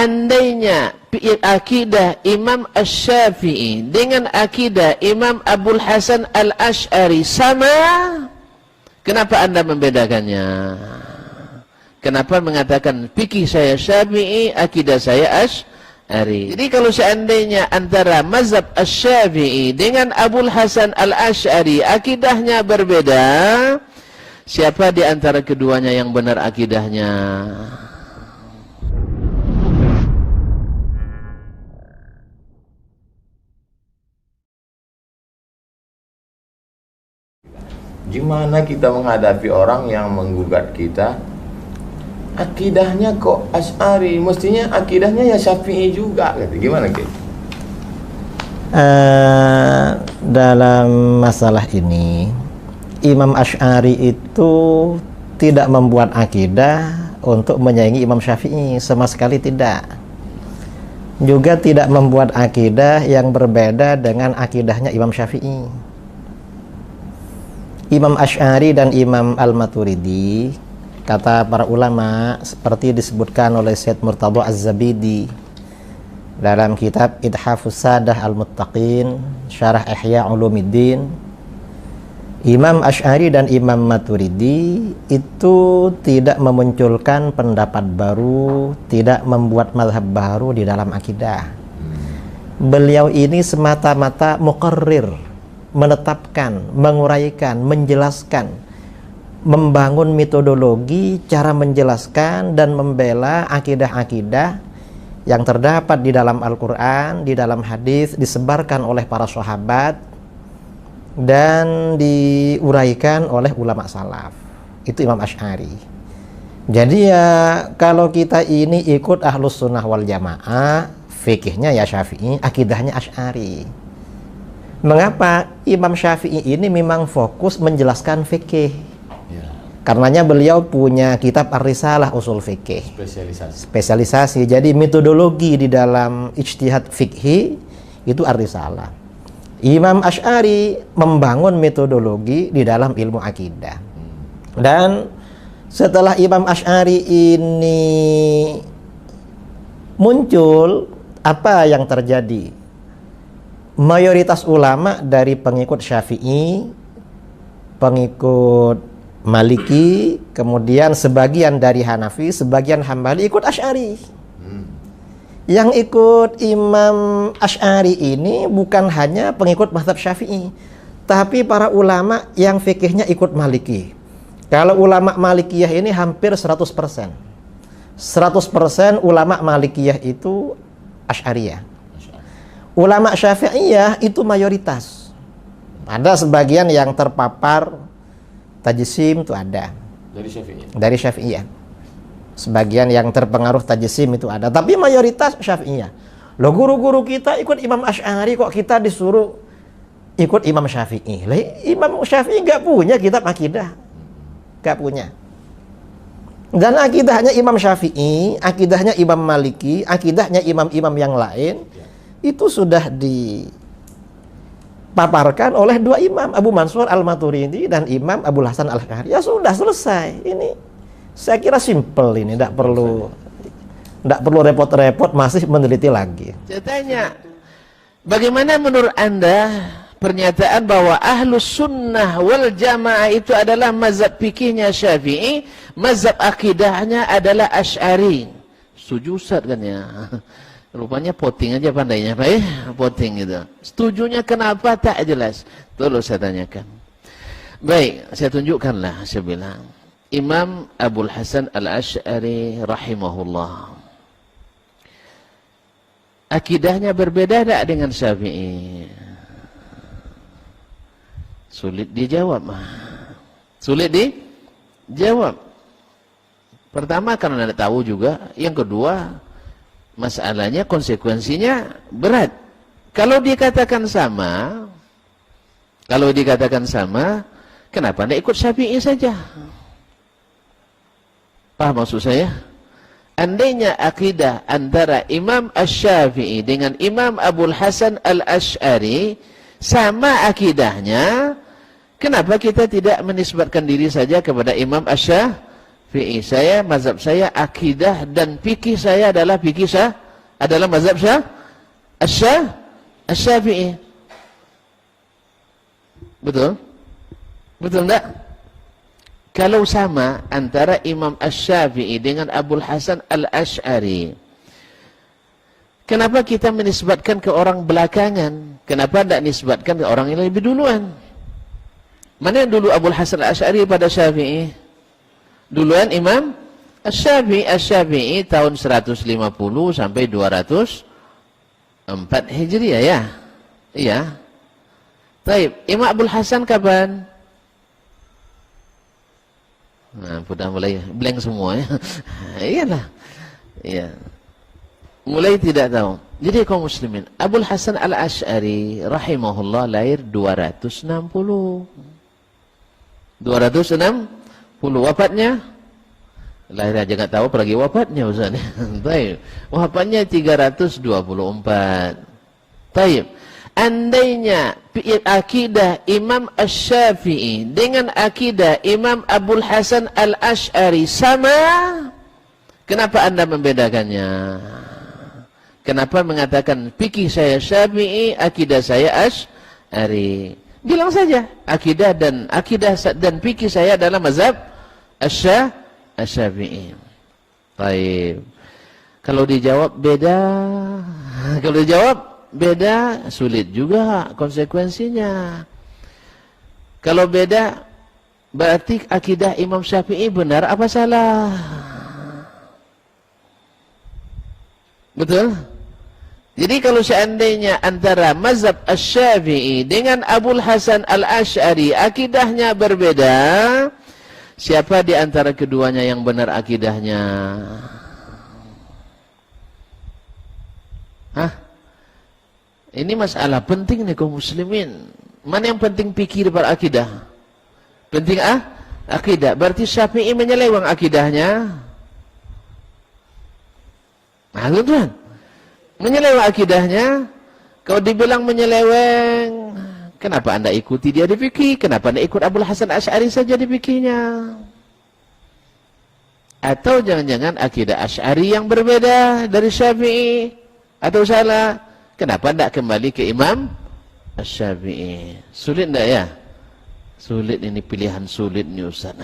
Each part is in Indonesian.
seandainya akidah Imam Asy-Syafi'i dengan akidah Imam Abul Hasan Al-Asy'ari sama, kenapa Anda membedakannya? Kenapa mengatakan fikih saya Syafi'i, akidah saya Asy'ari? Jadi kalau seandainya antara mazhab Asy-Syafi'i dengan Abul Hasan Al-Asy'ari akidahnya berbeda, siapa di antara keduanya yang benar akidahnya? Gimana kita menghadapi orang yang menggugat kita? Akidahnya kok Asy'ari, mestinya akidahnya ya Syafi'i juga, gitu. Gimana gitu? Dalam masalah ini, Imam Asy'ari itu tidak membuat akidah untuk menyaingi Imam Syafi'i, sama sekali tidak. Juga tidak membuat akidah yang berbeda dengan akidahnya Imam Syafi'i. Imam Asy'ari dan Imam Al-Maturidi, kata para ulama, seperti disebutkan oleh Syed Murtadha Az-Zabidi dalam kitab Ithafus Sadah Al-Muttaqin, Syarah Ihya Ulumuddin, Imam Asy'ari dan Imam Maturidi itu tidak memunculkan pendapat baru, tidak membuat mazhab baru di dalam akidah. Beliau ini semata-mata muqarrir, menetapkan, menguraikan, menjelaskan, membangun metodologi cara menjelaskan dan membela akidah-akidah yang terdapat di dalam Al-Quran, di dalam hadis, disebarkan oleh para sahabat dan diuraikan oleh ulama salaf. Itu Imam Asy'ari. Jadi ya kalau kita ini ikut Ahlus Sunnah wal Jamaah, fikihnya ya Syafi'i, akidahnya Asy'ari. Mengapa? Imam Syafi'i ini memang fokus menjelaskan fikih. Ya. Karenanya beliau punya kitab Ar-Risalah Ushul Fikih. Spesialisasi. Jadi metodologi di dalam ijtihad fikih itu Ar-Risalah. Imam Asy'ari membangun metodologi di dalam ilmu akidah. Dan setelah Imam Asy'ari ini muncul, apa yang terjadi? Mayoritas ulama dari pengikut Syafi'i, pengikut Maliki, kemudian sebagian dari Hanafi, sebagian Hambali ikut Asy'ari. Yang ikut Imam Asy'ari ini bukan hanya pengikut mazhab Syafi'i, tapi para ulama yang fikihnya ikut Maliki. Kalau ulama Malikiyah ini hampir 100%. 100% ulama Malikiyah itu Asy'ariyah. Ulama Syafi'iyah itu mayoritas. Ada sebagian yang terpapar tajsim itu ada. Dari Syafi'iyah. Sebagian yang terpengaruh tajsim itu ada. Tapi mayoritas Syafi'iyah. Loh, guru-guru kita ikut Imam Asy'ari, kok kita disuruh ikut Imam Syafi'i? Lah, Imam Syafi'i nggak punya kitab akidah. Nggak punya. Dan akidahnya Imam Syafi'i, akidahnya Imam Maliki, akidahnya imam-imam yang lain itu sudah dipaparkan oleh dua imam, Abu Mansur Al-Maturidi dan Imam Abul Hasan Al-Asy'ari. Ya sudah, selesai. Ini saya kira simple ini, tidak perlu repot-repot masih meneliti lagi. Saya tanya, bagaimana menurut Anda pernyataan bahwa Ahlus Sunnah wal Jamaah itu adalah mazhab fikihnya Syafi'i, mazhab akidahnya adalah Asy'ari? Setuju Ustaz kan ya? Rupanya poting aja pandainya, Pak ya? Poting gitu. Setujunya kenapa tak jelas. Tolong saya tanyakan. Baik, saya tunjukkanlah, saya bilang. Imam Abul Hasan Al-Asy'ari rahimahullah. Akidahnya berbeda tak dengan Syafi'i? Sulit dijawab. Sulit dijawab. Pertama karena tidak tahu juga. Yang kedua, masalahnya konsekuensinya berat. Kalau dikatakan sama, kenapa tidak ikut Syafi'i saja? Paham maksud saya? Andainya akidah antara Imam Asy-Syafi'i dengan Imam Abul Hasan Al-Asy'ari sama akidahnya, kenapa kita tidak menisbatkan diri saja kepada Imam Asy-Syafi'i? Syafi'i. Mazhab saya akidah dan fikih saya adalah mazhab Syafi'i. Betul? Betul enggak? Kalau sama antara Imam Asy-Syafi'i dengan Abul Hasan Al-Asy'ari, kenapa kita menisbatkan ke orang belakangan? Kenapa tidak nisbatkan ke orang yang lebih duluan? Mana yang dulu Abul Hasan Al-Asy'ari pada Syafi'i? Duluan Imam Asy-Syafi'i. Asy-Syafi'i tahun 150 sampai 204 Hijriah ya. Iya. Baik, Imam Abul Hasan kapan? Nah, sudah mulai blank semua ya. Iyalah. Iya. Mulai tidak tahu. Jadi kaum muslimin, Abul Hasan Al-Asy'ari rahimahullah lahir 260. 260 wafatnya, lahir aja nggak tahu apalagi wafatnya Ustaz. Baik. Wafatnya 324. Baik. Andainya akidah Imam Asy-Syafi'i dengan akidah Imam Abul Hasan Al-Asy'ari sama, kenapa Anda membedakannya? Kenapa mengatakan fikih saya Syafi'i, akidah saya Asy'ari? Bilang saja akidah dan fikih saya adalah mazhab Asy-Syafi'i. Baik. Kalau dijawab beda, kalau dijawab beda, sulit juga konsekuensinya. Kalau beda, berarti akidah Imam Syafi'i benar apa salah? Betul? Jadi kalau seandainya antara mazhab Asy-Syafi'i dengan Abul Hasan Al-Asy'ari akidahnya berbeda, siapa di antara keduanya yang benar akidahnya? Hah? Ini masalah penting nih kaum muslimin. Mana yang penting pikir daripada akidah? Penting akidah. Berarti Syafi'i menyeleweng akidahnya. Nah, tuan. Menyeleweng akidahnya. Kalau dibilang menyeleweng, kenapa Anda ikuti dia di fikih? Kenapa Anda ikut Abul Hasan Asy'ari saja di fikihnya? Atau jangan-jangan akidah Asy'ari yang berbeda dari Syafi'i? Atau salah? Kenapa tidak kembali ke Imam Asy-Syafi'i? Sulit tidak ya? Sulit, ini pilihan sulit nih Ustaz.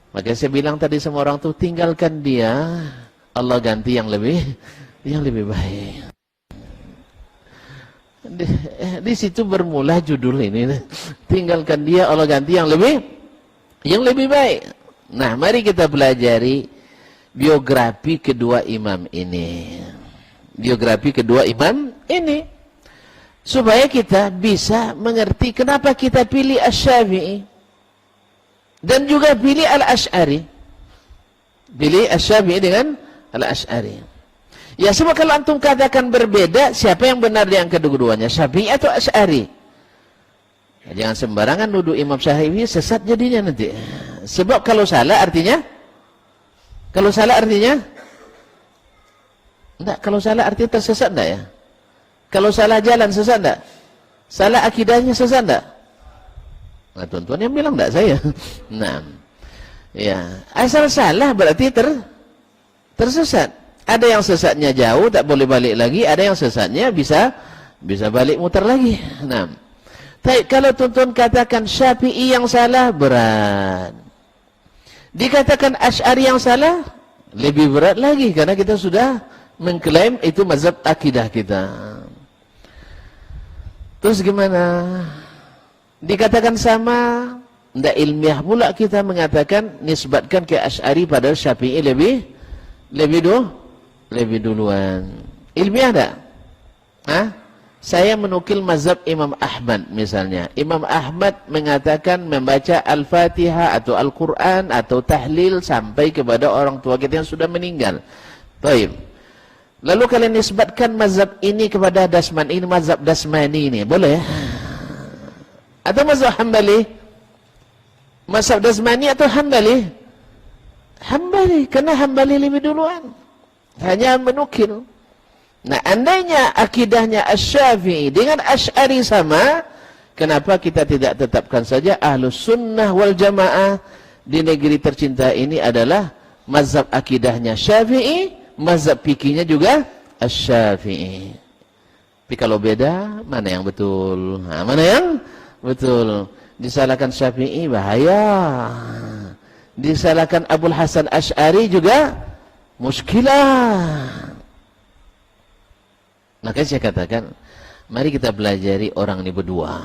Maka saya bilang tadi sama orang tuh, tinggalkan dia, Allah ganti yang lebih baik. Di situ bermula judul ini. Tinggalkan dia, Allah ganti yang lebih baik. Nah, mari kita pelajari biografi kedua imam ini. Biografi kedua imam ini, supaya kita bisa mengerti kenapa kita pilih Asy-Syafi'i dan juga pilih Al-Asy'ari. Pilih Asy-Syafi'i dengan Al-Asy'ari. Ya, sebab kalau antum katakan berbeda, siapa yang benar di yang kedua-duanya? Syafi'i atau Asy'ari? Ya, jangan sembarangan nuduh Imam Syafi'i, sesat jadinya nanti. Sebab kalau salah artinya enggak, kalau salah artinya tersesat enggak ya? Kalau salah jalan sesat enggak? Salah akidahnya sesat enggak? Nah, tuan-tuan yang bilang enggak saya. Nah, ya, asal salah berarti tersesat. Ada yang sesatnya jauh, tak boleh balik lagi. Ada yang sesatnya bisa balik muter lagi. Nah, tapi kalau tuan-tuan katakan Syafi'i yang salah, berat. Dikatakan Asy'ari yang salah, lebih berat lagi, karena kita sudah mengklaim itu mazhab akidah kita. Terus gimana? Dikatakan sama, tidak ilmiah pula kita mengatakan nisbatkan ke Asy'ari pada Syafi'i lebih duluan. Ilmiah tak? Saya menukil mazhab Imam Ahmad misalnya. Imam Ahmad mengatakan membaca Al-Fatihah atau Al-Quran atau tahlil sampai kepada orang tua kita yang sudah meninggal. Baik. Lalu kalian nisbatkan mazhab ini kepada Dasmani, ini mazhab Dasmani ini, boleh? Atau mazhab Hambali? Mazhab Dasmani atau Hambali? Hambali, karena Hambali lebih duluan. Hanya menukil. Nah, andainya akidahnya Asy-Syafi'i dengan Asy'ari sama, kenapa kita tidak tetapkan saja Ahlus Sunnah wal Jamaah di negeri tercinta ini adalah mazhab akidahnya Syafi'i, mazhab fikihnya juga Asy-Syafi'i. Tapi kalau beda, mana yang betul? Nah, mana yang betul? Disalahkan Syafi'i bahaya. Disalahkan Abul Hasan Asy'ari juga muskilah. Makanya saya katakan, mari kita pelajari orang ini berdua.